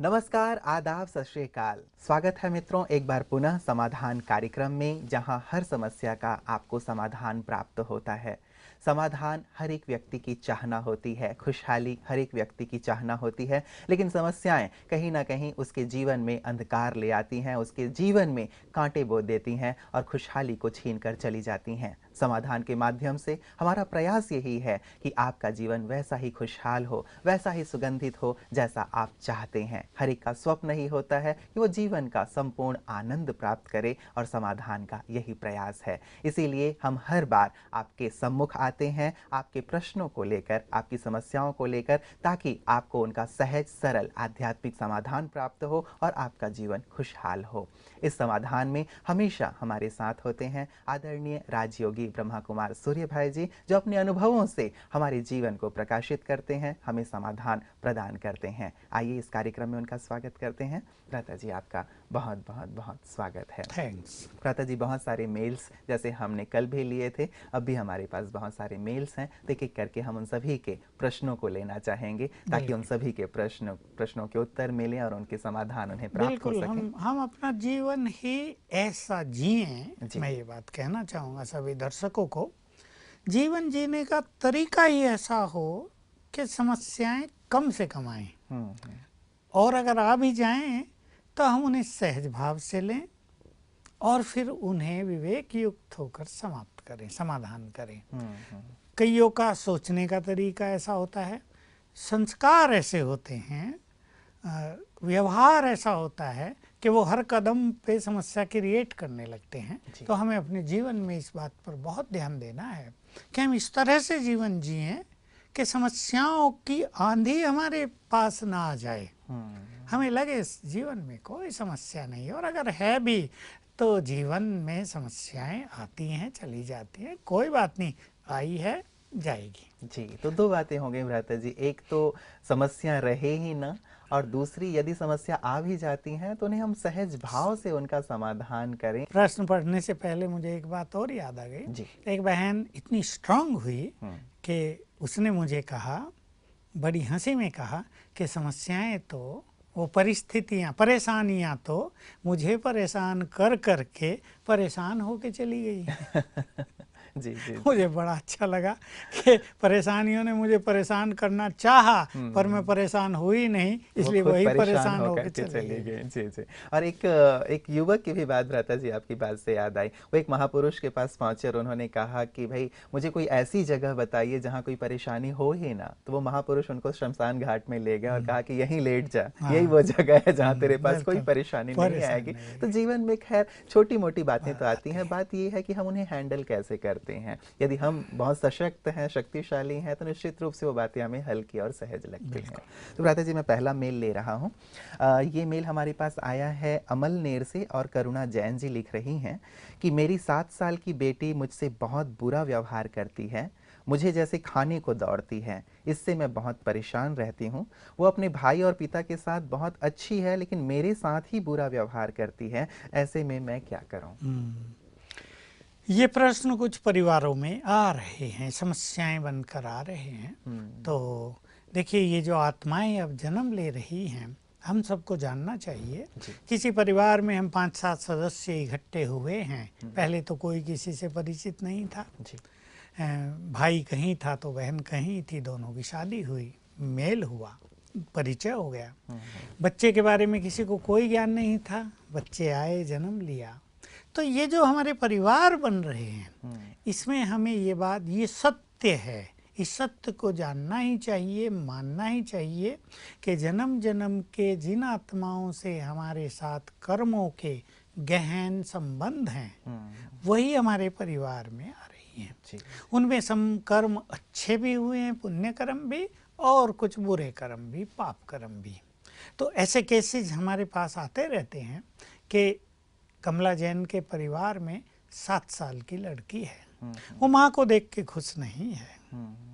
नमस्कार, आदाब, सत श्री अकाल। स्वागत है मित्रों एक बार पुनः समाधान कार्यक्रम में, जहां हर समस्या का आपको समाधान प्राप्त होता है। समाधान हर एक व्यक्ति की चाहना होती है, खुशहाली हर एक व्यक्ति की चाहना होती है, लेकिन समस्याएं कहीं ना कहीं उसके जीवन में अंधकार ले आती हैं, उसके जीवन में कांटे बो देती हैं और खुशहाली को छीन कर चली जाती हैं। समाधान के माध्यम से हमारा प्रयास यही है कि आपका जीवन वैसा ही खुशहाल हो, वैसा ही सुगंधित हो जैसा आप चाहते हैं। हर एक का स्वप्न ही होता है कि वो जीवन का संपूर्ण आनंद प्राप्त करे और समाधान का यही प्रयास है। इसीलिए हम हर बार आपके सम्मुख आते हैं, आपके प्रश्नों को लेकर, आपकी समस्याओं को लेकर, ताकि आपको उनका सहज सरल आध्यात्मिक समाधान प्राप्त हो और आपका जीवन खुशहाल हो। इस समाधान में हमेशा हमारे साथ होते हैं आदरणीय राजयोगी ब्रह्मा कुमार सूर्य भाई जी, जो अपने अनुभवों से हमारे जीवन को प्रकाशित करते हैं, हमें समाधान प्रदान करते हैं। आइए इस कार्यक्रम में उनका स्वागत करते हैं। भ्राता जी, आपका बहुत बहुत बहुत स्वागत है। थैंक्स। भ्राता जी, बहुत सारे मेल्स जैसे हमने कल भी लिए थे, अब भी हमारे पास बहुत सारे मेल्स हैं, तो एक एक करके हम उन सभी के प्रश्नों को लेना चाहेंगे, ताकि उन सभी के प्रश्नों के उत्तर मिले और उनके समाधान उन्हें प्राप्त हो बिल्कुल, सके। हम अपना जीवन ही ऐसा जिए। जी। मैं ये बात कहना चाहूँगा सभी दर्शकों को, जीवन जीने का तरीका ही ऐसा हो कि समस्याएं कम से कम आएं, और अगर आ भी जाएं तो हम उन्हें सहज भाव से लें और फिर उन्हें विवेक युक्त होकर समाप्त करें, समाधान करें। कईयों का सोचने का तरीका ऐसा होता है, संस्कार ऐसे होते हैं, व्यवहार ऐसा होता है कि वो हर कदम पे समस्या क्रिएट करने लगते हैं। तो हमें अपने जीवन में इस बात पर बहुत ध्यान देना है कि हम इस तरह से जीवन जिएं कि समस्याओं की आंधी हमारे पास ना आ जाए। हमें लगे इस जीवन में कोई समस्या नहीं है, और अगर है भी तो जीवन में समस्याएं आती हैं, चली जाती हैं, कोई बात नहीं, आई है जाएगी। जी, तो दो बातें हो गई भ्राता जी। एक तो समस्या रहे ही ना, और दूसरी यदि समस्या आ भी जाती हैं तो उन्हें हम सहज भाव से उनका समाधान करें। प्रश्न पढ़ने से पहले मुझे एक बात और याद आ गई। जी। एक बहन इतनी स्ट्रांग हुई कि उसने मुझे कहा, बड़ी हंसी में कहा कि समस्याएं तो, वो परिस्थितियां, परेशानियां तो मुझे परेशान कर करके परेशान होके चली गई। जी जी। मुझे बड़ा अच्छा लगा कि परेशानियों ने मुझे परेशान करना चाहा, पर मैं परेशान हुई नहीं, इसलिए खुद वही परेशान होकर होकर के चली चली गई। गई। जी जी। और एक युवक की भी बात भ्राता जी आपकी बात से याद आई। वो एक महापुरुष के पास पहुंचे और उन्होंने कहा कि भाई मुझे कोई ऐसी जगह बताइए जहाँ कोई परेशानी हो ही ना। तो वो महापुरुष उनको शमशान घाट में ले गए और कहा कि यहीं लेट जा, यही वो जगह है जहाँ तेरे पास कोई परेशानी नहीं आएगी। तो जीवन में खैर छोटी मोटी बातें तो आती हैं, बात ये है कि हम उन्हें हैंडल कैसे करते हैं। यदि हम बहुत सशक्त हैं, शक्तिशाली हैं, तो निश्चित रूप से वो बातें हमें हल्की और सहज लगती हैं। तो भ्राता जी, मैं पहला मेल ले रहा हूँ। ये मेल हमारे पास आया है अमल नेर से, और करुणा जैन जी लिख रही हैं कि मेरी 7 साल की बेटी मुझसे बहुत बुरा व्यवहार करती है, मुझे जैसे खाने को दौड़ती है। इससे मैं बहुत परेशान रहती हूँ। वो अपने भाई और पिता के साथ बहुत अच्छी है, लेकिन मेरे साथ ही बुरा व्यवहार करती है। ऐसे में मैं क्या करूँ? ये प्रश्न कुछ परिवारों में आ रहे हैं, समस्याएं बनकर आ रहे हैं। तो देखिए, ये जो आत्माएं अब जन्म ले रही हैं, हम सबको जानना चाहिए। किसी परिवार में हम 5-7 सदस्य इकट्ठे हुए हैं, पहले तो कोई किसी से परिचित नहीं था। भाई कहीं था तो बहन कहीं थी, दोनों की शादी हुई, मेल हुआ, परिचय हो गया। बच्चे के बारे में किसी को कोई ज्ञान नहीं था, बच्चे आए, जन्म लिया। तो ये जो हमारे परिवार बन रहे हैं, इसमें हमें ये बात, ये सत्य है, इस सत्य को जानना ही चाहिए, मानना ही चाहिए कि जन्म जन्म के जिन आत्माओं से हमारे साथ कर्मों के गहन संबंध हैं, वही हमारे परिवार में आ रही हैं। उनमें सम कर्म अच्छे भी हुए हैं, पुण्य कर्म भी, और कुछ बुरे कर्म भी, पाप कर्म भी। तो ऐसे केसेस हमारे पास आते रहते हैं कि कमला जैन के परिवार में 7 साल की लड़की है, वो माँ को देख के खुश नहीं है।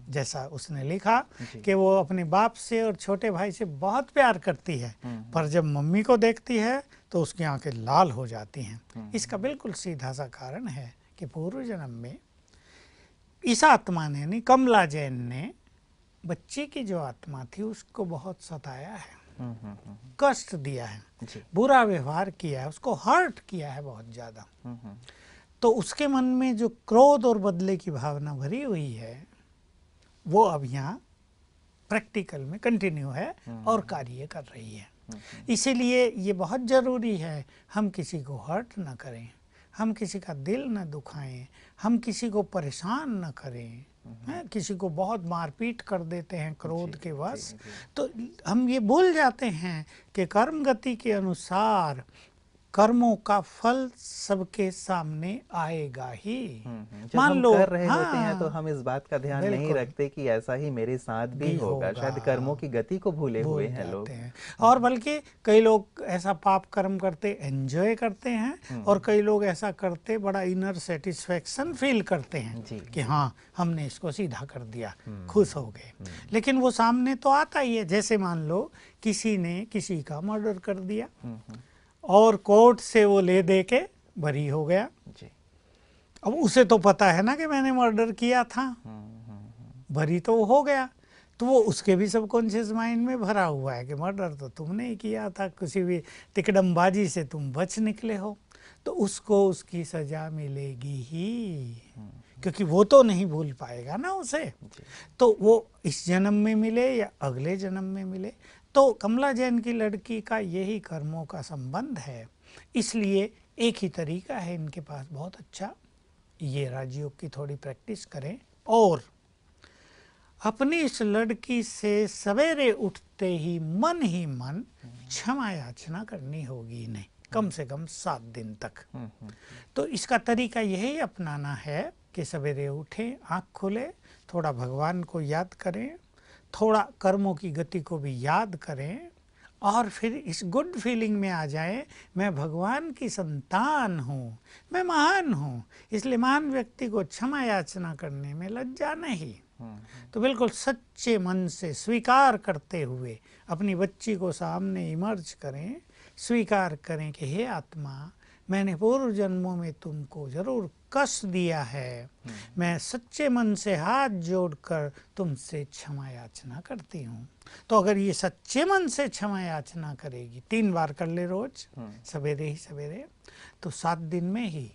जैसा उसने लिखा कि वो अपने बाप से और छोटे भाई से बहुत प्यार करती है, पर जब मम्मी को देखती है तो उसकी आंखें लाल हो जाती हैं। इसका बिल्कुल सीधा सा कारण है कि पूर्व जन्म में इस आत्मा ने, यानी कमला जैन ने, बच्चे की जो आत्मा थी उसको बहुत सताया है। कष्ट दिया है, जी। बुरा व्यवहार किया है, उसको हर्ट किया है बहुत ज़्यादा, तो उसके मन में जो क्रोध और बदले की भावना भरी हुई है वो अब यहाँ प्रैक्टिकल में कंटिन्यू है और कार्य कर रही है। इसीलिए ये बहुत ज़रूरी है हम किसी को हर्ट ना करें, हम किसी का दिल न दुखाएं, हम किसी को परेशान न करें। हैं, किसी को बहुत मारपीट कर देते हैं क्रोध के वश, तो हम ये भूल जाते हैं कि कर्म गति के अनुसार कर्मों का फल सबके सामने आएगा ही। जब मान हम लो, कर रहे होते हैं तो हाँ, हम इस बात का ध्यान नहीं बिल्कुल रखते कि ऐसा ही मेरे साथ भी भी होगा। शायद कर्मों की गति को भूले हुए भूल हैं लोग। जाते हैं। और बल्कि कई लोग ऐसा पाप कर्म करते एंजॉय करते हैं और कई लोग ऐसा करते बड़ा इनर सेटिस्फेक्शन फील करते हैं जी, कि हाँ हमने इसको सीधा कर दिया, खुश हो गए। लेकिन वो सामने तो आता ही है। जैसे मान लो किसी ने किसी का मर्डर कर दिया और कोर्ट से वो ले दे के बरी हो गया। जी। अब उसे तो पता है ना कि मैंने मर्डर किया था, बरी तो हो गया, तो वो उसके भी सबकॉन्शियस माइंड में भरा हुआ है कि मर्डर तो तुमने ही किया था, किसी भी तिकड़मबाजी से तुम बच निकले हो, तो उसको उसकी सजा मिलेगी ही, क्योंकि वो तो नहीं भूल पाएगा ना उसे। तो वो इस जन्म में मिले या अगले जन्म में मिले। तो कमला जैन की लड़की का यही कर्मों का संबंध है। इसलिए एक ही तरीका है इनके पास बहुत अच्छा, ये राजयोग की थोड़ी प्रैक्टिस करें और अपनी इस लड़की से सवेरे उठते ही मन क्षमा याचना करनी होगी इन्हें, कम से कम 7 दिन तक। तो इसका तरीका यही अपनाना है कि सवेरे उठें, आँख खोले, थोड़ा भगवान को याद करें, थोड़ा कर्मों की गति को भी याद करें और फिर इस गुड फीलिंग में आ जाए, मैं भगवान की संतान हूँ, मैं महान हूँ, इसलिए महान व्यक्ति को क्षमा याचना करने में लज्जा नहीं। तो बिल्कुल सच्चे मन से स्वीकार करते हुए अपनी बच्ची को सामने इमर्ज करें, स्वीकार करें कि हे आत्मा, मैंने पूर्व जन्मों में तुमको जरूर कष्ट दिया है, मैं सच्चे मन से हाथ जोड़कर तुमसे क्षमा याचना करती हूँ। तो अगर ये सच्चे मन से क्षमा याचना करेगी, 3 बार कर ले रोज, सवेरे ही सवेरे, तो 7 दिन में ही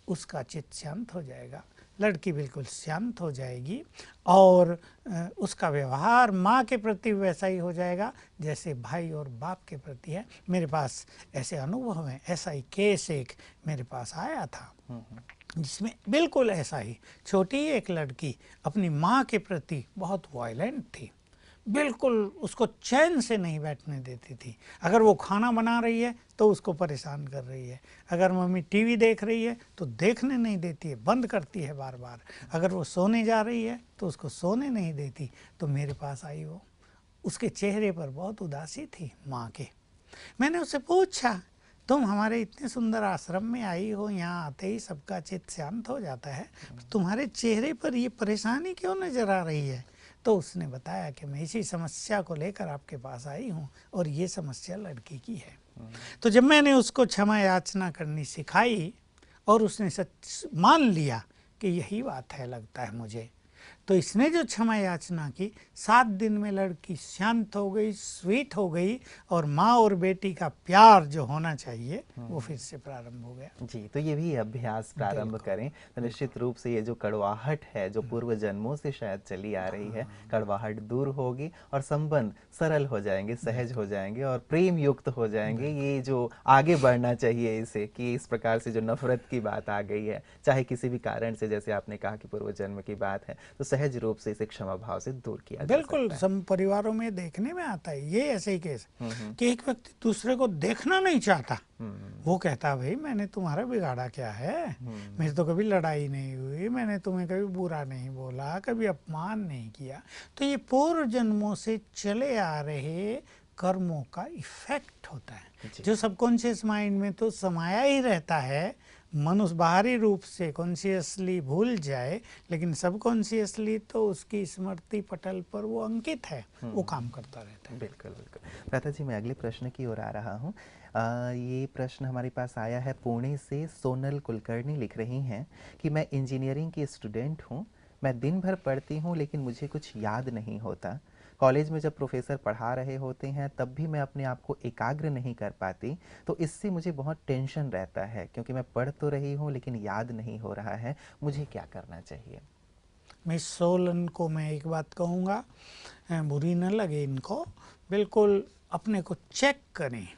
उसका चित्त शांत हो जाएगा, लड़की बिल्कुल शांत हो जाएगी और उसका व्यवहार माँ के प्रति वैसा ही हो जाएगा जैसे भाई और बाप के प्रति है। मेरे पास ऐसे अनुभव हैं, ऐसा ही केस एक मेरे पास आया था जिसमें बिल्कुल ऐसा ही छोटी एक लड़की अपनी माँ के प्रति बहुत वायलेंट थी, बिल्कुल उसको चैन से नहीं बैठने देती थी। अगर वो खाना बना रही है तो उसको परेशान कर रही है, अगर मम्मी टीवी देख रही है तो देखने नहीं देती है, बंद करती है बार बार, अगर वो सोने जा रही है तो उसको सोने नहीं देती। तो मेरे पास आई वो, उसके चेहरे पर बहुत उदासी थी माँ के। मैंने उससे पूछा, तुम हमारे इतने सुंदर आश्रम में आई हो, यहाँ आते ही सबका चित्त शांत हो जाता है, तुम्हारे चेहरे पर ये परेशानी क्यों नजर आ रही है? तो उसने बताया कि मैं इसी समस्या को लेकर आपके पास आई हूँ और ये समस्या लड़की की है। तो जब मैंने उसको क्षमा याचना करनी सिखाई और उसने सच मान लिया कि यही बात है लगता है मुझे, तो इसने जो क्षमा याचना की, 7 दिन में लड़की शांत हो गई, स्वीट हो गई और माँ और बेटी का प्यार जो होना चाहिए वो फिर से प्रारंभ हो गया। जी, तो ये भी अभ्यास प्रारंभ करें तो निश्चित रूप से ये जो कड़वाहट है जो पूर्व जन्मों से शायद चली आ रही है, कड़वाहट दूर होगी और संबंध सरल हो जाएंगे, सहज हो जाएंगे और प्रेम युक्त हो जाएंगे। ये जो आगे बढ़ना चाहिए इसे, कि इस प्रकार से जो नफरत की बात आ गई है, चाहे किसी भी कारण से, जैसे आपने कहा कि पूर्व जन्म की बात है, तो सहज रूप से इसे क्षमा भाव से दूर किया जा बिल्कुल सकता है। सब परिवारों में देखने में आता है ये ऐसे ही केस कि एक व्यक्ति दूसरे को देखना नहीं चाहता, वो कहता भाई मैंने तुम्हारा बिगाड़ा क्या है, मेरी तो कभी लड़ाई नहीं हुई, मैंने तुम्हें कभी बुरा नहीं बोला, कभी अपमान नहीं किया। तो ये पूर्व जन्मों से चले आ रहे कर्मों का इफेक्ट होता है जो सबकॉन्शियस माइंड में तो समाया ही रहता है। मनुष्य बाहरी रूप से कॉन्शियसली भूल जाए, लेकिन सबकॉन्शियसली तो उसकी स्मृति पटल पर वो अंकित है, वो काम करता रहता है। बिल्कुल बिल्कुल। भ्राता जी, मैं अगले प्रश्न की ओर आ रहा हूँ। ये प्रश्न हमारे पास आया है पुणे से। सोनल कुलकर्णी लिख रही हैं कि मैं इंजीनियरिंग की स्टूडेंट हूँ, मैं दिन भर पढ़ती हूँ लेकिन मुझे कुछ याद नहीं होता, कॉलेज में जब प्रोफेसर पढ़ा रहे होते हैं तब भी मैं अपने आप को एकाग्र नहीं कर पाती, तो इससे मुझे बहुत टेंशन रहता है क्योंकि मैं पढ़ तो रही हूँ लेकिन याद नहीं हो रहा है। मुझे क्या करना चाहिए? मिस सोलन को मैं एक बात कहूँगा, बुरी न लगे इनको, बिल्कुल अपने को चेक करें,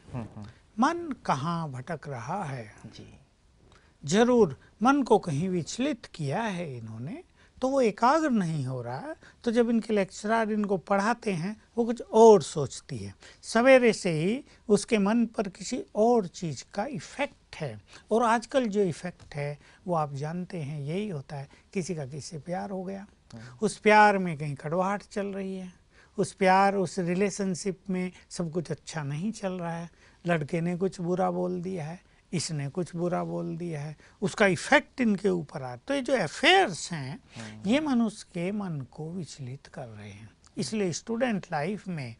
मन कहाँ भटक रहा है। जी। जरूर मन को कहीं विचलित किया है इन्होंने, तो वो एकाग्र नहीं हो रहा है। तो जब इनके लेक्चरर इनको पढ़ाते हैं वो कुछ और सोचती है, सवेरे से ही उसके मन पर किसी और चीज़ का इफ़ेक्ट है। और आजकल जो इफ़ेक्ट है वो आप जानते हैं, यही होता है, किसी का किसी से प्यार हो गया, उस प्यार में कहीं कड़वाहट चल रही है, उस रिलेशनशिप में सब कुछ अच्छा नहीं चल रहा है, लड़के ने कुछ बुरा बोल दिया है, इसने कुछ बुरा बोल दिया है, उसका इफेक्ट इनके ऊपर आ। तो ये जो अफेयर्स हैं ये मनुष्य के मन को विचलित कर रहे हैं। इसलिए स्टूडेंट लाइफ में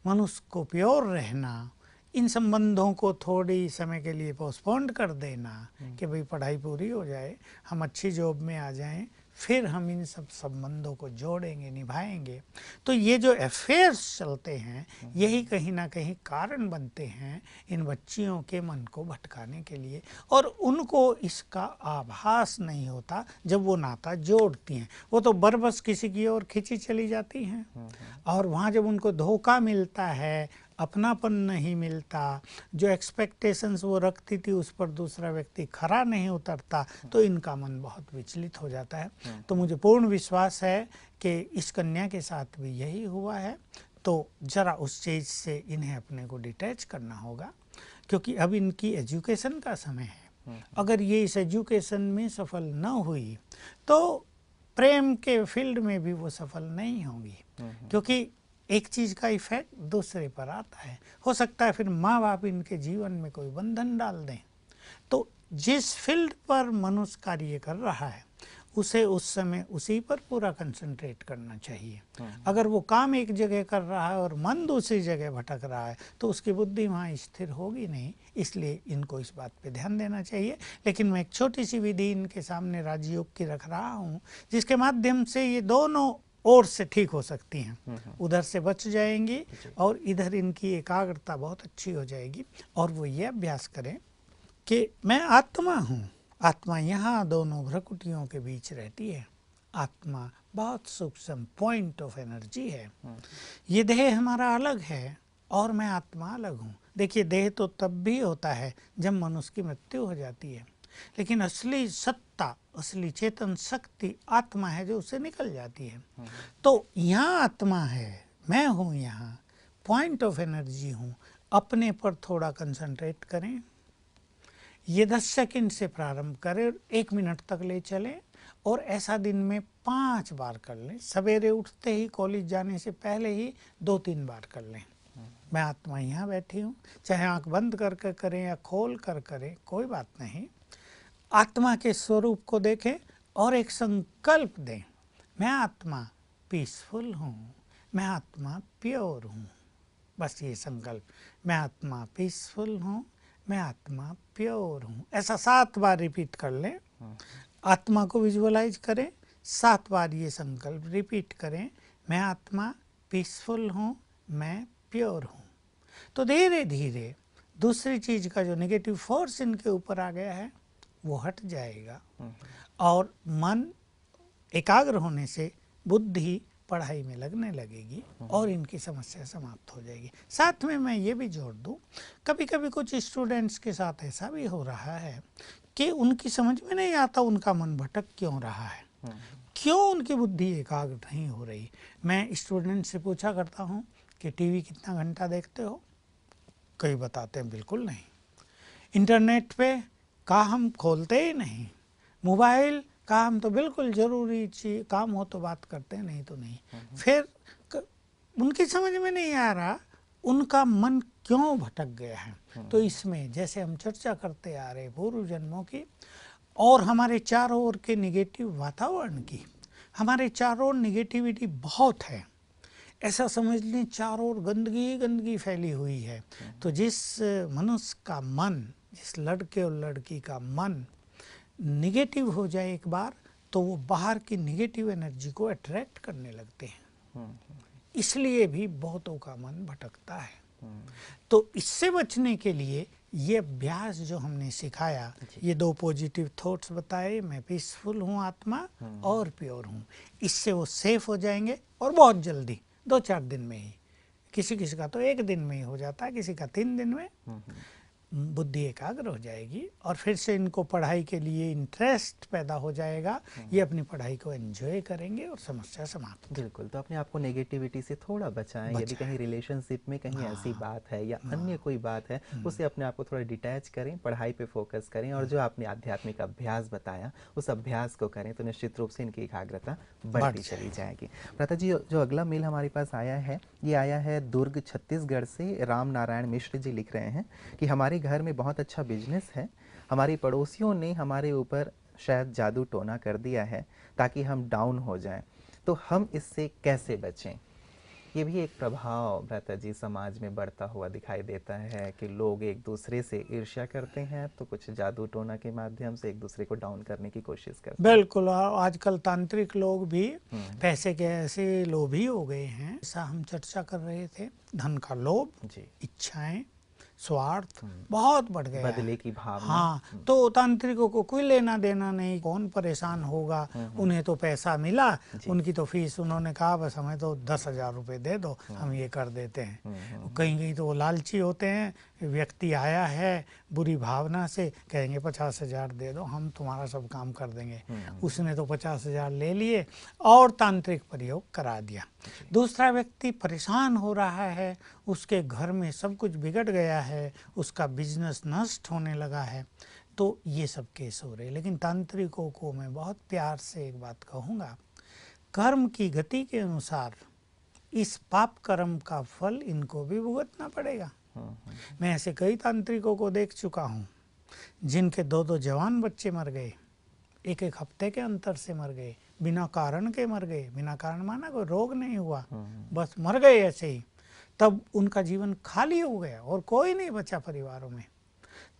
मनुष्य को प्योर रहना, इन संबंधों को थोड़ी समय के लिए पोस्टपोन कर देना कि भाई पढ़ाई पूरी हो जाए, हम अच्छी जॉब में आ जाएं, फिर हम इन सब संबंधों को जोड़ेंगे, निभाएंगे। तो ये जो अफेयर्स चलते हैं यही कहीं ना कहीं कारण बनते हैं इन बच्चियों के मन को भटकाने के लिए, और उनको इसका आभास नहीं होता जब वो नाता जोड़ती हैं। वो तो बरबस किसी की ओर खिंची चली जाती हैं, और वहाँ जब उनको धोखा मिलता है, अपनापन नहीं मिलता, जो एक्सपेक्टेशंस वो रखती थी उस पर दूसरा व्यक्ति खरा नहीं उतरता, तो इनका मन बहुत विचलित हो जाता है। तो मुझे पूर्ण विश्वास है कि इस कन्या के साथ भी यही हुआ है। तो ज़रा उस चीज़ से इन्हें अपने को डिटैच करना होगा, क्योंकि अब इनकी एजुकेशन का समय है। अगर ये इस एजुकेशन में सफल न हुई तो प्रेम के फील्ड में भी वो सफल नहीं होंगी, क्योंकि एक चीज़ का इफेक्ट दूसरे पर आता है। हो सकता है फिर माँ बाप इनके जीवन में कोई बंधन डाल दें। तो जिस फील्ड पर मनुष्य कार्य कर रहा है उसे उस समय उसी पर पूरा कंसंट्रेट करना चाहिए। अगर वो काम एक जगह कर रहा है और मन दूसरी जगह भटक रहा है तो उसकी बुद्धि वहाँ स्थिर होगी नहीं। इसलिए इनको इस बात पे ध्यान देना चाहिए। लेकिन मैं एक छोटी सी विधि इनके सामने राजयोग की रख रहा हूँ, जिसके माध्यम से ये दोनों ओर से ठीक हो सकती हैं। उधर से बच जाएंगी और इधर इनकी एकाग्रता बहुत अच्छी हो जाएगी। और वो ये अभ्यास करें कि मैं आत्मा हूँ, आत्मा यहाँ दोनों भ्रकुटियों के बीच रहती है। आत्मा बहुत सूक्ष्म पॉइंट ऑफ एनर्जी है। ये देह हमारा अलग है और मैं आत्मा अलग हूँ। देखिए, देह तो तब भी होता है जब मनुष्य की मृत्यु हो जाती है, लेकिन असली सत्ता, असली चेतन शक्ति आत्मा है जो उससे निकल जाती है। तो यहाँ आत्मा है, मैं हूँ, यहाँ पॉइंट ऑफ एनर्जी हूँ। अपने पर थोड़ा कंसंट्रेट करें। ये 10 सेकंड से प्रारंभ करें, 1 मिनट तक ले चलें, और ऐसा दिन में 5 बार कर लें। सवेरे उठते ही, कॉलेज जाने से पहले ही 2-3 बार कर लें। मैं आत्मा यहाँ बैठी हूँ, चाहे आंख बंद करके करें या खोल कर करें, कोई बात नहीं। आत्मा के स्वरूप को देखें और एक संकल्प दें, मैं आत्मा पीसफुल हूँ, मैं आत्मा प्योर हूँ। बस ये संकल्प, मैं आत्मा पीसफुल हूँ, मैं आत्मा प्योर हूँ, ऐसा 7 बार रिपीट कर लें। आत्मा को विजुअलाइज करें, 7 बार ये संकल्प रिपीट करें, मैं आत्मा पीसफुल हूँ, मैं प्योर हूँ। तो धीरे धीरे दूसरी चीज़ का जो नेगेटिव फोर्स इनके ऊपर आ गया है वो हट जाएगा, और मन एकाग्र होने से बुद्धि पढ़ाई में लगने लगेगी और इनकी समस्या समाप्त हो जाएगी। साथ में मैं ये भी जोड़ दूँ, कभी कभी कुछ स्टूडेंट्स के साथ ऐसा भी हो रहा है कि उनकी समझ में नहीं आता उनका मन भटक क्यों रहा है, क्यों उनकी बुद्धि एकाग्र नहीं हो रही। मैं स्टूडेंट से पूछा करता हूँ कि टीवी कितना घंटा देखते हो? कई बताते हैं बिल्कुल नहीं। इंटरनेट पे का हम खोलते ही नहीं। मोबाइल का हम तो बिल्कुल ज़रूरी चीज काम हो तो बात करते हैं, नहीं तो नहीं। फिर उनकी समझ में नहीं आ रहा उनका मन क्यों भटक गया है। तो इसमें जैसे हम चर्चा करते आ रहे पूर्व जन्मों की और हमारे चारों ओर के निगेटिव वातावरण की, हमारे चारों ओर निगेटिविटी बहुत है, ऐसा समझ लें चारों ओर गंदगी गंदगी फैली हुई है। तो जिस मनुष्य का मन, जिस लड़के और लड़की का मन निगेटिव हो जाए एक बार, तो वो बाहर की निगेटिव एनर्जी को अट्रैक्ट करने लगते हैं। इसलिए भी बहुतों का मन भटकता है। तो इससे बचने के लिए ये अभ्यास जो हमने सिखाया, ये 2 पॉजिटिव थॉट्स बताए, मैं पीसफुल हूँ आत्मा और प्योर हूँ, इससे वो सेफ हो जाएंगे और बहुत जल्दी 2-4 दिन में ही, किसी किसी का तो 1 दिन में ही हो जाता है, किसी का 3 दिन में बुद्धि एकाग्र हो जाएगी और फिर से इनको पढ़ाई के लिए इंटरेस्ट पैदा हो जाएगा, ये अपनी पढ़ाई को एंजॉय करेंगे और समस्या समाप्त। बिल्कुल, तो अपने आप को नेगेटिविटी से थोड़ा बचाएं। यदि कहीं रिलेशनशिप में कहीं ऐसी बात है या अन्य कोई बात है, उससे अपने आप को थोड़ा डिटैच करें, पढ़ाई पे फोकस करें और जो आपने आध्यात्मिक अभ्यास बताया उस अभ्यास को करें तो निश्चित रूप से इनकी एकाग्रता बढ़ती चली जाएगी। प्रता जी, जो अगला मेल हमारे पास आया है, ये आया है दुर्ग छत्तीसगढ़ से। राम नारायण मिश्र जी लिख रहे हैं कि हमारे घर में बहुत अच्छा बिजनेस है, हमारी पड़ोसियों ने हमारे ऊपर शायद जादू टोना कर दिया है ताकि हम डाउन हो जाएं, तो हम इससे कैसे बचें? ये भी एक प्रभाव भ्राता जी समाज में बढ़ता हुआ दिखाई देता है कि लोग एक दूसरे से ईर्ष्या करते हैं तो कुछ जादू टोना के माध्यम से एक दूसरे को डाउन करने की कोशिश करते हैं। बिल्कुल, आजकल तांत्रिक लोग भी पैसे के ऐसे लोभी हो गए हैं। ऐसा हम चर्चा कर रहे थे, धन का लोभ, इच्छाएं, स्वार्थ बहुत बढ़ गया, बदले की भावना। हाँ, तो तांत्रिकों को कोई लेना देना नहीं, कौन परेशान होगा, उन्हें तो पैसा मिला, उनकी तो फीस उन्होंने कहा बस हमें तो 10,000 रुपये दे दो, हम ये कर देते हैं। कहीं कहीं तो वो लालची होते हैं, व्यक्ति आया है बुरी भावना से, कहेंगे 50,000 दे दो, हम तुम्हारा सब काम कर देंगे। उसने तो 50,000 ले लिए और तांत्रिक प्रयोग करा दिया। दूसरा व्यक्ति परेशान हो रहा है, उसके घर में सब कुछ बिगड़ गया है, उसका बिजनेस नष्ट होने लगा है, तो ये सब केस हो रहे। लेकिन तांत्रिकों को मैं बहुत प्यार से एक बात कहूँगा, कर्म की गति के अनुसार इस पाप कर्म का फल इनको भी भुगतना पड़ेगा। मैं ऐसे कई तांत्रिकों को देख चुका हूँ जिनके 2-2 जवान बच्चे मर गए, 1-1 हफ्ते के अंतर से मर गए, बिना कारण के मर गए। बिना कारण माना कोई रोग नहीं हुआ, बस मर गए ऐसे ही। तब उनका जीवन खाली हो गया और कोई नहीं बचा परिवारों में।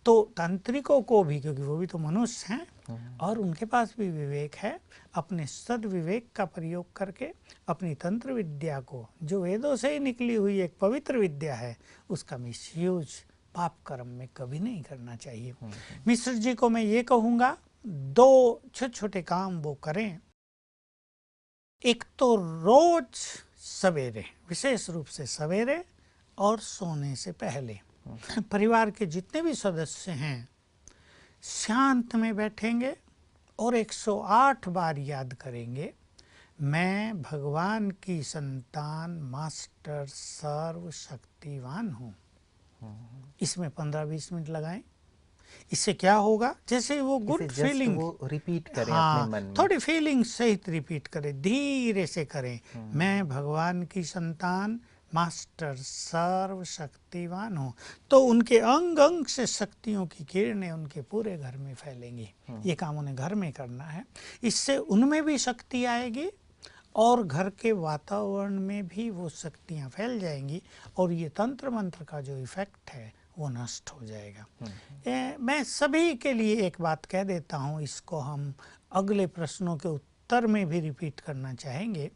तो तांत्रिकों को भी, क्योंकि वो भी तो मनुष्य हैं और उनके पास भी विवेक है, अपने सद्विवेक का प्रयोग करके अपनी तंत्र विद्या को, जो वेदों से ही निकली हुई एक पवित्र विद्या है, उसका मिसयूज पाप कर्म में कभी नहीं करना चाहिए। मिश्र जी को मैं ये कहूँगा, 2 छोटे छोटे काम वो करें। एक तो रोज सवेरे, विशेष रूप से सवेरे और सोने से पहले, परिवार के जितने भी सदस्य हैं शांत में बैठेंगे और 108 बार याद करेंगे, मैं भगवान की संतान, मास्टर, सर्वशक्तिवान हूँ। इसमें 15-20 मिनट लगाएं। इससे क्या होगा, जैसे वो गुड फीलिंग वो रिपीट करें, हाँ, अपने मन में थोड़ी फीलिंग सहित रिपीट करें, धीरे से करें। मैं भगवान की संतान, मास्टर, सर्वशक्तिवान हूँ, तो उनके अंग अंग से शक्तियों की किरणें उनके पूरे घर में फैलेंगी। ये काम उन्हें घर में करना है, इससे उनमें भी शक्ति आएगी और घर के वातावरण में भी वो शक्तियाँ फैल जाएंगी और ये तंत्र मंत्र का जो इफेक्ट है वो नष्ट हो जाएगा। मैं सभी के लिए एक बात कह देता हूँ, इसको हम अगले प्रश्नों के उत्तर में भी रिपीट करना चाहेंगे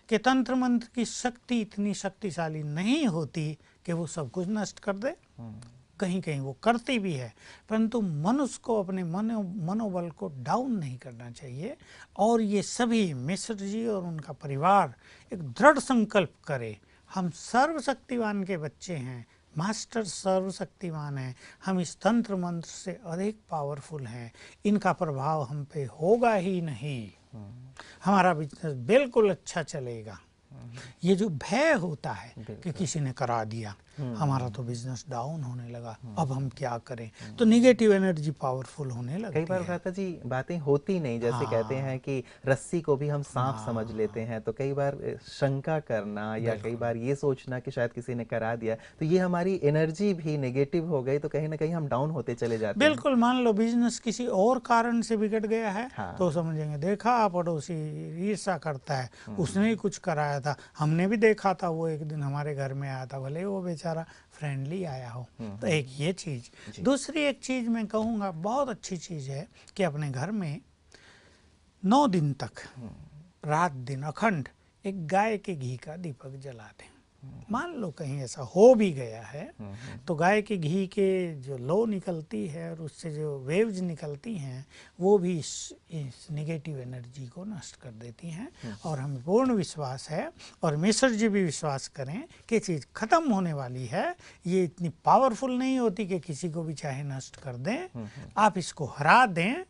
कि तंत्र मंत्र की शक्ति इतनी शक्तिशाली नहीं होती कि वो सब कुछ नष्ट कर दे। कहीं कहीं वो करती भी है, परंतु मनुष्य को अपने मनोबल को डाउन नहीं करना चाहिए। और ये सभी मिश्र जी और उनका परिवार एक दृढ़ संकल्प करे, हम सर्वशक्तिवान के बच्चे हैं, मास्टर सर्वशक्तिमान है, हम इस तंत्र मंत्र से अधिक पावरफुल हैं, इनका प्रभाव हम पे होगा ही नहीं, हमारा बिजनेस बिल्कुल अच्छा चलेगा। ये जो भय होता है कि किसी ने करा दिया, हमारा तो बिजनेस डाउन होने लगा, अब हम क्या करें, तो निगेटिव एनर्जी पावरफुल होने लगती है। कई बार भ्राता जी बातें होती नहीं, जैसे कहते हैं कि रस्सी को भी हम सांप समझ लेते हैं, तो कई बार शंका करना या कई बार ये सोचना कि शायद किसी ने करा दिया, तो ये हमारी एनर्जी भी नेगेटिव हो गई, तो कहीं ना कहीं हम डाउन होते चले जाते हैं। बिल्कुल, मान लो बिजनेस किसी और कारण से बिगड़ गया है, तो समझेंगे देखा पड़ोसी ईर्ष्या करता है, उसने ही कुछ कराया था, हमने भी देखा था, वो एक दिन हमारे घर में आया था, भले वो बेचारा फ्रेंडली आया हो। तो एक ये चीज़। दूसरी एक चीज़ मैं कहूँगा, बहुत अच्छी चीज़ है कि अपने घर में 9 दिन तक रात दिन अखंड एक गाय के घी का दीपक जला दें। मान लो कहीं ऐसा हो भी गया है तो गाय के घी के जो लो निकलती है और उससे जो वेव्स निकलती हैं वो भी इस नेगेटिव एनर्जी को नष्ट कर देती हैं। और हमें पूर्ण विश्वास है और मिश्र जी भी विश्वास करें कि चीज़ ख़त्म होने वाली है। ये इतनी पावरफुल नहीं होती कि किसी को भी चाहे नष्ट कर दें। आप इसको हरा दें,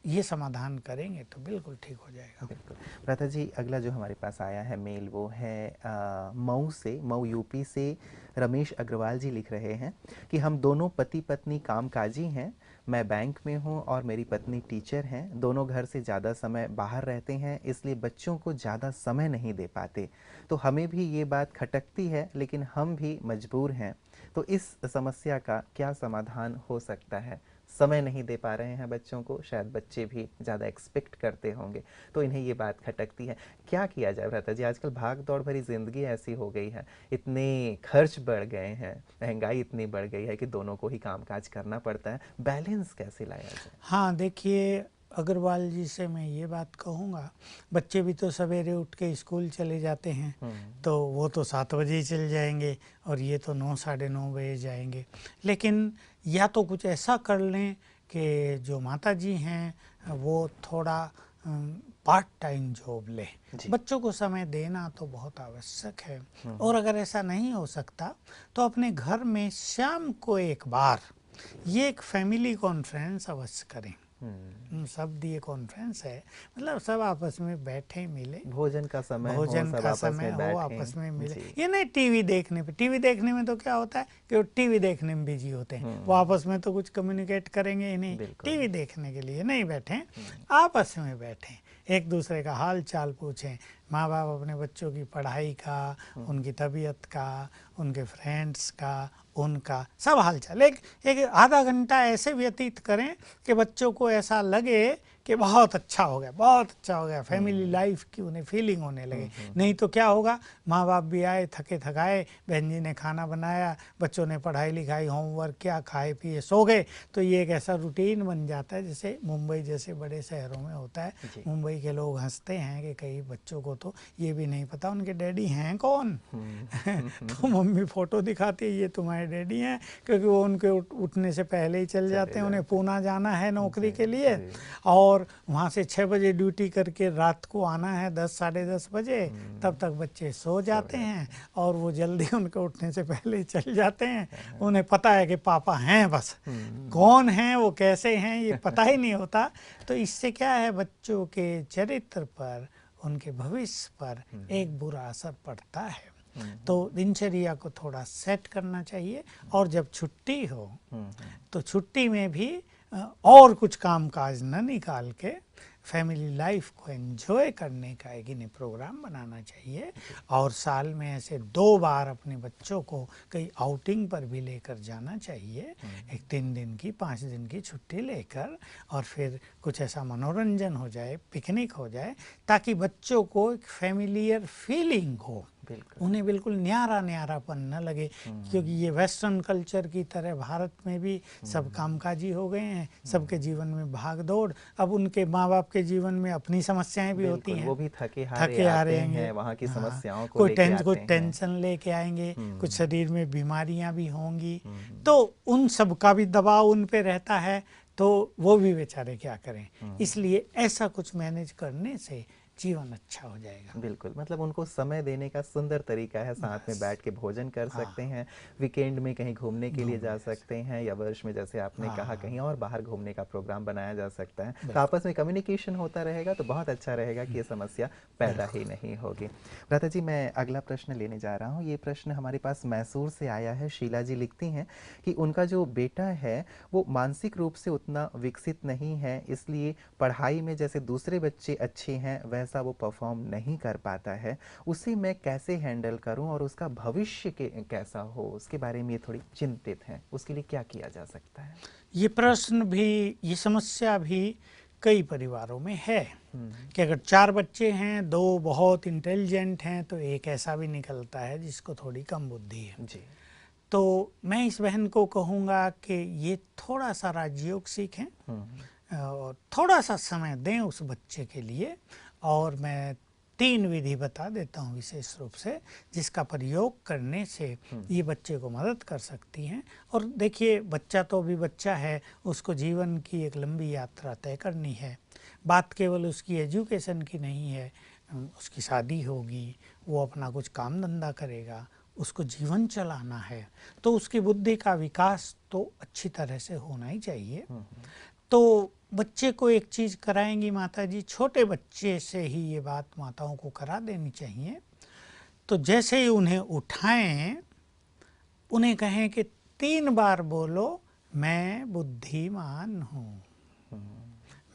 ये समाधान करेंगे तो बिल्कुल ठीक हो जाएगा। बिल्कुल। भ्राता जी, अगला जो हमारे पास आया है मेल वो है मऊ से, मऊ यूपी से रमेश अग्रवाल जी लिख रहे हैं कि हम दोनों पति पत्नी कामकाजी हैं। मैं बैंक में हूं और मेरी पत्नी टीचर हैं। दोनों घर से ज़्यादा समय बाहर रहते हैं, इसलिए बच्चों को ज़्यादा समय नहीं दे पाते। तो हमें भी ये बात खटकती है, लेकिन हम भी मजबूर हैं। तो इस समस्या का क्या समाधान हो सकता है? समय नहीं दे पा रहे हैं बच्चों को, शायद बच्चे भी ज़्यादा एक्सपेक्ट करते होंगे, तो इन्हें ये बात खटकती है। क्या किया जाए भ्राता जी? आजकल भाग दौड़ भरी ज़िंदगी ऐसी हो गई है, इतने खर्च बढ़ गए हैं, महंगाई इतनी बढ़ गई है कि दोनों को ही कामकाज करना पड़ता है। बैलेंस कैसे लाया जाए? हाँ, देखिए अग्रवाल जी से मैं ये बात कहूँगा, बच्चे भी तो सवेरे उठ के स्कूल चले जाते हैं तो वो तो 7 बजे ही चल जाएंगे और ये तो 9 साढ़े 9 बजे जाएंगे। लेकिन या तो कुछ ऐसा कर लें कि जो माता जी हैं वो थोड़ा पार्ट टाइम जॉब ले। बच्चों को समय देना तो बहुत आवश्यक है। और अगर ऐसा नहीं हो सकता तो अपने घर में शाम को एक बार ये एक फैमिली कॉन्फ्रेंस अवश्य करें। सब दिए कॉन्फ्रेंस है, मतलब सब आपस में बैठे मिले, भोजन का समय हो आपस में मिले। ये नहीं टीवी देखने पे, टीवी देखने में तो क्या होता है कि वो टीवी देखने में बिजी होते हैं, वो आपस में तो कुछ कम्युनिकेट करेंगे ही नहीं। टीवी देखने के लिए नहीं बैठें, आपस में बैठें, एक दूसरे का हाल चाल पूछें। माँ बाप अपने बच्चों की पढ़ाई का, उनकी तबीयत का, उनके फ्रेंड्स का, उनका सब हालचाल एक आधा घंटा ऐसे व्यतीत करें कि बच्चों को ऐसा लगे कि बहुत अच्छा हो गया, बहुत अच्छा हो गया, फैमिली लाइफ की उन्हें फीलिंग होने लगे। नहीं तो क्या होगा, माँ बाप भी आए थके थकाए, बहन जी ने खाना बनाया, बच्चों ने पढ़ाई लिखाई होमवर्क किया, खाए पिए सो गए, तो ये एक ऐसा रूटीन बन जाता है जैसे मुंबई जैसे बड़े शहरों में होता है। मुंबई के लोग हंसते हैं कि कई बच्चों को तो ये भी नहीं पता उनके डैडी हैं कौन। तो मम्मी फ़ोटो दिखाती है, ये तुम्हारे डैडी हैं, क्योंकि वो उनके उठने से पहले ही चल जाते हैं, उन्हें पूना जाना है नौकरी के लिए और वहाँ से 6 बजे ड्यूटी करके रात को आना है 10 साढ़े 10 बजे, तब तक बच्चे सो जाते हैं और वो जल्दी उनके उठने से पहले ही चल जाते हैं। उन्हें पता है कि पापा हैं, बस कौन हैं वो कैसे हैं ये पता ही नहीं होता। तो इससे क्या है, बच्चों के चरित्र पर, उनके भविष्य पर एक बुरा असर पड़ता है। तो दिनचर्या को थोड़ा सेट करना चाहिए और जब छुट्टी हो तो छुट्टी में भी और कुछ काम काज न निकाल के फैमिली लाइफ को एंजॉय करने का एक इन्हें प्रोग्राम बनाना चाहिए। और साल में ऐसे 2 बार अपने बच्चों को कहीं आउटिंग पर भी लेकर जाना चाहिए, एक 3 दिन की 5 दिन की छुट्टी लेकर, और फिर कुछ ऐसा मनोरंजन हो जाए, पिकनिक हो जाए, ताकि बच्चों को एक फैमिलियर फीलिंग हो, उन्हें बिल्कुल न्यारा न्यारापन न लगे। क्योंकि ये वेस्टर्न कल्चर की तरह भारत में भी सब कामकाजी हो गए हैं, सबके जीवन में भाग दौड़। अब उनके माँ बाप के जीवन में अपनी समस्याएं भी होती हैं, वो भी थके हारे हैं, वहाँ की समस्याओं को कोई टेंशन लेके आएंगे, कुछ शरीर में बीमारियां भी होंगी, तो उन सब का भी दबाव उन पे रहता है, तो वो भी बेचारे क्या करें। इसलिए ऐसा कुछ मैनेज करने से जीवन अच्छा हो जाएगा। बिल्कुल, मतलब उनको समय देने का सुंदर तरीका है, साथ में बैठ के भोजन कर सकते हैं, वीकेंड में कहीं घूमने के लिए जा सकते हैं, या वर्ष में जैसे आपने कहा कहीं और बाहर घूमने का प्रोग्राम बनाया जा सकता है। तो आपस में कम्युनिकेशन होता रहेगा तो बहुत अच्छा रहेगा कि ये समस्या पैदा ही नहीं होगी। भ्राता जी, मैं अगला प्रश्न लेने जा रहा हूँ। ये प्रश्न हमारे पास मैसूर से आया है। शीला जी लिखती हैं कि उनका जो बेटा है वो मानसिक रूप से उतना विकसित नहीं है, इसलिए पढ़ाई में जैसे दूसरे बच्चे अच्छे हैं वैसा वो परफॉर्म नहीं कर पाता है। उसे मैं कैसे हैंडल करूं और उसका भविष्य कैसा हो, उसके बारे में ये थोड़ी चिंतित हैं। उसके लिए क्या किया जा सकता है? ये प्रश्न भी, ये समस्या भी कई परिवारों में है कि अगर 4 बच्चे हैं, 2 बहुत इंटेलिजेंट हैं, तो एक ऐसा भी निकलता है जिसको थोड़ी कम बुद्धि है जी। तो मैं इस बहन को कहूँगा कि ये थोड़ा सा राजयोग सीखें और थोड़ा सा समय दें उस बच्चे के लिए। और मैं 3 विधि बता देता हूँ विशेष रूप से, जिसका प्रयोग करने से ये बच्चे को मदद कर सकती हैं। और देखिए, बच्चा तो अभी बच्चा है, उसको जीवन की एक लंबी यात्रा तय करनी है। बात केवल उसकी एजुकेशन की नहीं है, उसकी शादी होगी, वो अपना कुछ काम धंधा करेगा, उसको जीवन चलाना है, तो उसकी बुद्धि का विकास तो अच्छी तरह से होना ही चाहिए। तो बच्चे को एक चीज़ कराएंगी माता जी, छोटे बच्चे से ही ये बात माताओं को करा देनी चाहिए। तो जैसे ही उन्हें उठाएं, उन्हें कहें कि 3 बार बोलो, मैं बुद्धिमान हूँ,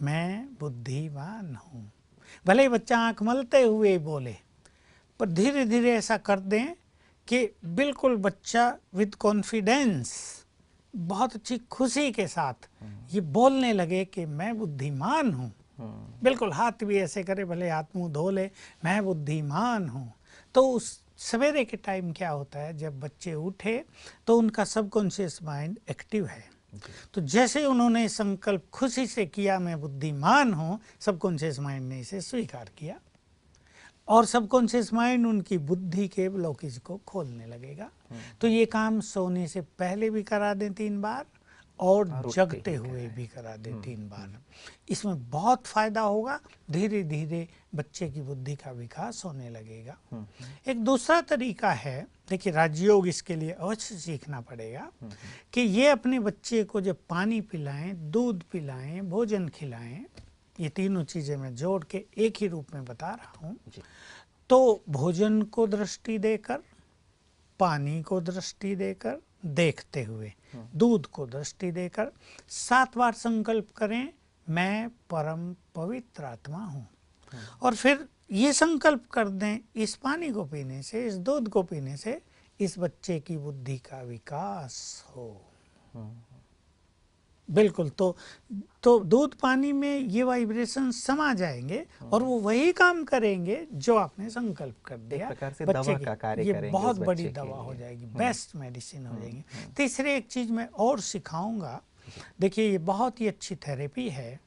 मैं बुद्धिमान हूँ। भले ही बच्चा आँख मलते हुए बोले, पर धीरे धीरे ऐसा कर दें कि बिल्कुल बच्चा विद कॉन्फिडेंस, बहुत अच्छी खुशी के साथ ये बोलने लगे कि मैं बुद्धिमान हूँ। बिल्कुल हाथ भी ऐसे करे, भले हाथ मुंह धो ले, मैं बुद्धिमान हूँ। तो उस सवेरे के टाइम क्या होता है, जब बच्चे उठे तो उनका सबकॉन्शियस माइंड एक्टिव है। तो जैसे उन्होंने संकल्प खुशी से किया, मैं बुद्धिमान हूँ, सबकॉन्शियस माइंड ने इसे स्वीकार किया और सबकॉन्शियस माइंड उनकी बुद्धि के ब्लॉकेज को खोलने लगेगा। तो ये काम सोने से पहले भी करा दें 3 बार और जगते हुए भी करा दें 3 बार। इसमें बहुत फायदा होगा, धीरे धीरे बच्चे की बुद्धि का विकास होने लगेगा। एक दूसरा तरीका है, देखिए राजयोग इसके लिए अवश्य सीखना पड़ेगा कि ये अपने बच्चे को जब पानी पिलाएं, दूध पिलाएं, भोजन खिलाएं, ये तीनों चीज़ें मैं जोड़ के एक ही रूप में बता रहा हूँ। तो भोजन को दृष्टि देकर, पानी को दृष्टि देकर, देखते हुए, दूध को दृष्टि देकर 7 बार संकल्प करें, मैं परम पवित्र आत्मा हूँ। और फिर ये संकल्प कर दें, इस पानी को पीने से, इस दूध को पीने से इस बच्चे की बुद्धि का विकास हो। बिल्कुल। तो दूध पानी में ये वाइब्रेशन समा जाएंगे और वो वही काम करेंगे जो आपने संकल्प कर दिया। एक प्रकार से बच्चे दवा की का कार्य ये करेंगे, बहुत उस बड़ी बच्चे के दवा हो लिए। जाएगी, बेस्ट मेडिसिन हो जाएगी। तीसरे एक चीज़ मैं और सिखाऊंगा, देखिए ये बहुत ही अच्छी थेरेपी है।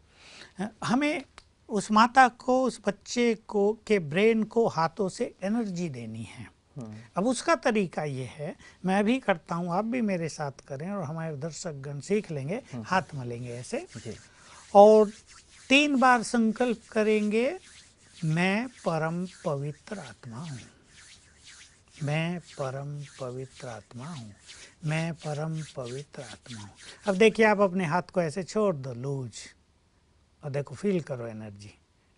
हमें उस माता को, उस बच्चे को के ब्रेन को हाथों से एनर्जी देनी है। अब उसका तरीका ये है, मैं भी करता हूँ, आप भी मेरे साथ करें और हमारे दर्शकगण सीख लेंगे। हाथ मलेंगे ऐसे और 3 बार संकल्प करेंगे, मैं परम पवित्र आत्मा हूँ, मैं परम पवित्र आत्मा हूँ, मैं परम पवित्र आत्मा हूँ। अब देखिए, आप अपने हाथ को ऐसे छोड़ दो लूज और देखो, फील करो एनर्जी,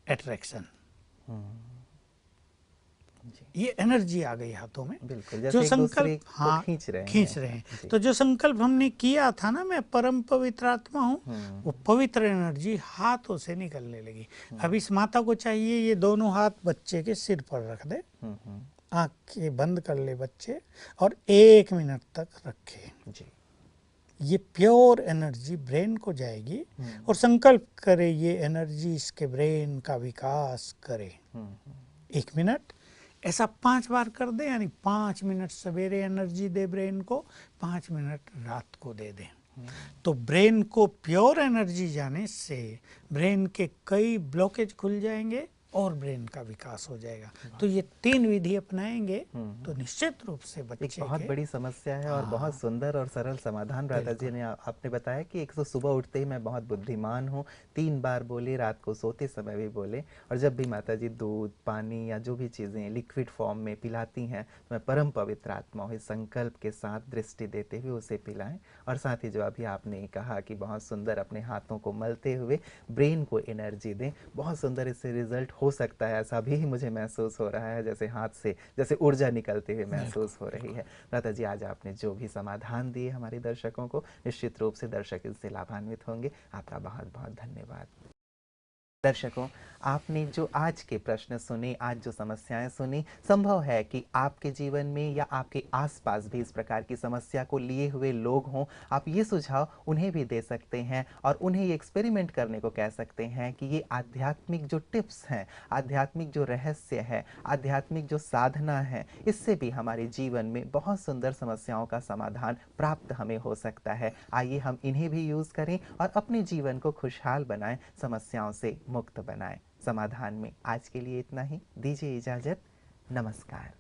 अट्रैक्शन, ये एनर्जी आ गई हाथों में। बिल्कुल, जैसे जो एक दूसरे संकल्प, को हाँ, खींच रहे हैं। जी। तो जो संकल्प हमने किया था ना, मैं परम पवित्र आत्मा हूँ, वो पवित्र एनर्जी हाथों से निकलने लगी। अब इस माता को चाहिए ये दोनों हाथ बच्चे के सिर पर रख दे, आंखें बंद कर ले बच्चे और 1 मिनट तक रखे जी। ये प्योर एनर्जी ब्रेन को जाएगी और संकल्प करे ये एनर्जी इसके ब्रेन का विकास करे। 1 मिनट ऐसा 5 बार कर दे, यानी 5 मिनट सवेरे एनर्जी दे ब्रेन को, 5 मिनट रात को दे दे। तो ब्रेन को प्योर एनर्जी जाने से ब्रेन के कई ब्लॉकेज खुल जाएंगे और ब्रेन का विकास हो जाएगा। तो ये 3 विधि अपनाएंगे तो निश्चित रूप से बच्चे एक बहुत बड़ी समस्या है और बहुत सुंदर और सरल समाधान राधा जी ने आपने बताया कि एक तो सुबह उठते ही मैं बहुत बुद्धिमान हूँ, 3 बार बोले, रात को सोते समय भी बोले, और जब भी माता जी दूध, पानी या जो भी चीज़ें लिक्विड फॉर्म में पिलाती हैं तो मैं परम पवित्र आत्मा हूँ, इस संकल्प के साथ दृष्टि देते हुए उसे पिलाएं। और साथ ही जो अभी आपने कहा कि बहुत सुंदर अपने हाथों को मलते हुए ब्रेन को एनर्जी दें, बहुत सुंदर इससे रिजल्ट हो सकता है। ऐसा भी मुझे महसूस हो रहा है, जैसे हाथ से जैसे ऊर्जा निकलते हुए महसूस हो रही है। राधा जी, आज आपने जो भी समाधान दिए हमारे दर्शकों को, निश्चित रूप से दर्शक इससे लाभान्वित होंगे। आपका बहुत बहुत धन्यवाद। दर्शकों, आपने जो आज के प्रश्न सुने, आज जो समस्याएं सुनी, संभव है कि आपके जीवन में या आपके आसपास भी इस प्रकार की समस्या को लिए हुए लोग हों। आप ये सुझाव उन्हें भी दे सकते हैं और उन्हें ये एक्सपेरिमेंट करने को कह सकते हैं कि ये आध्यात्मिक जो टिप्स हैं, आध्यात्मिक जो रहस्य है, आध्यात्मिक जो साधना है, इससे भी हमारे जीवन में बहुत सुंदर समस्याओं का समाधान प्राप्त हमें हो सकता है। आइए हम इन्हें भी यूज़ करें और अपने जीवन को खुशहाल बनाएं, समस्याओं से मुक्त बनाएं। समाधान में। आज के लिए इतना ही, दीजिए इजाजत, नमस्कार।